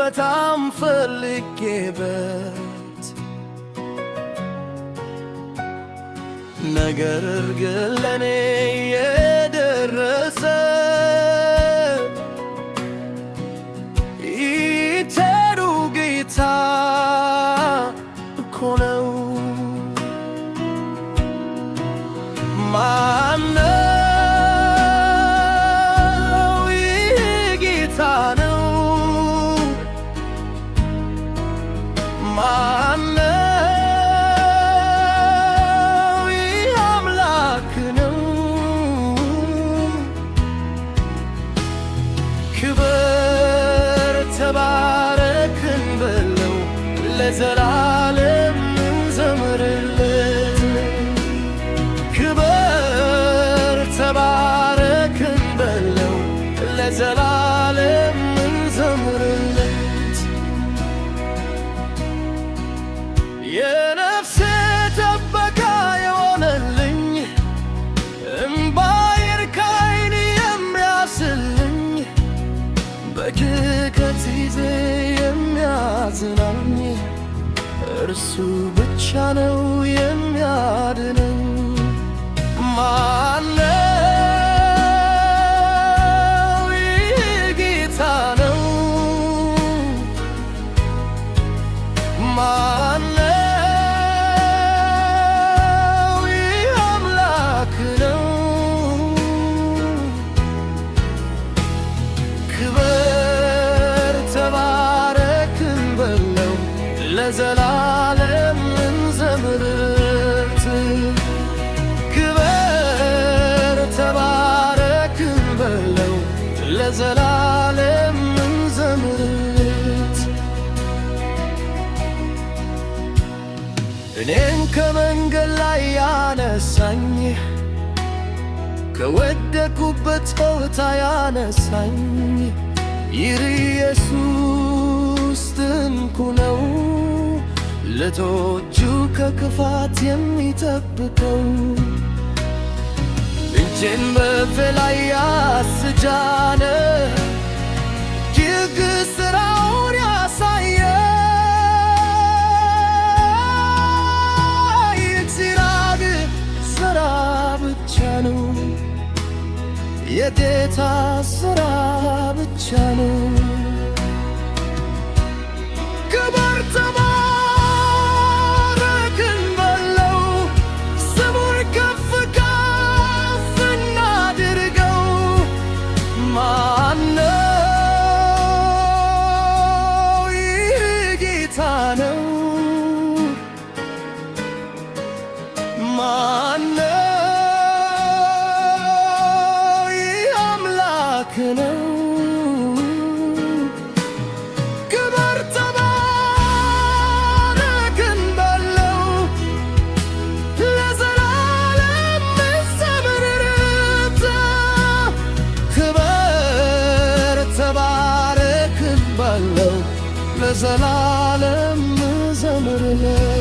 በጣም ፈልጌበት ነገር ግን ለኔ የደረሰ ይተሩ ጌታ እኮ ነው። ማነው? ይህ ጌታ ነው። ማነው? ይህ አምላክ ነው። ክብር ተባረክ እንበለው ለዘላለም እንዘምርለት። ክብር ተባረክ እንበለው ለዘላለም እንዘምርለት። የነፍሴ ጥበቃ የሆነልኝ እምባዬን ከዓይኔ የሚያስልኝ በጭንቀት ጊዜ የሚያዝናኝ እርሱ ብቻ ነው የሚያድነኝ። ማነው? ይህ ጌታ ነው። ማነው? ይህ አምላክ ነው። ክብር ተባረክ እንበለው ለዘላለም እንዘምርለት። ክብር ተባረክ እንበለው ለዘላለም እንዘምርለት። እኔን ከመንገድ ላይ ያነሳኝ ከወደኩበት ቦታ ያነሳኝ ይህ ኢየሱስ ድንቁ ነው። ልጆቹ ከክፋት የሚጠብቀው እጄን በአፌ ላይ ያስጫነ ድንቅ ሥራውን ያሳየ የእግዚአብሔር ሥራ ብቻ ነው። የጌታ ሥራ ብቻ ነው። ክብር ተባረክ እንበለው ስሙን ከፍ ከፍ እናድርገው። ማነው? ይህ ጌታ ነው። ማነው? ነው። ክብር ተባረክ እንበለው ለዘላለም እንዘምርለት። ክብር ተባረክ እንበለው ለዘላለም እንዘምርለት።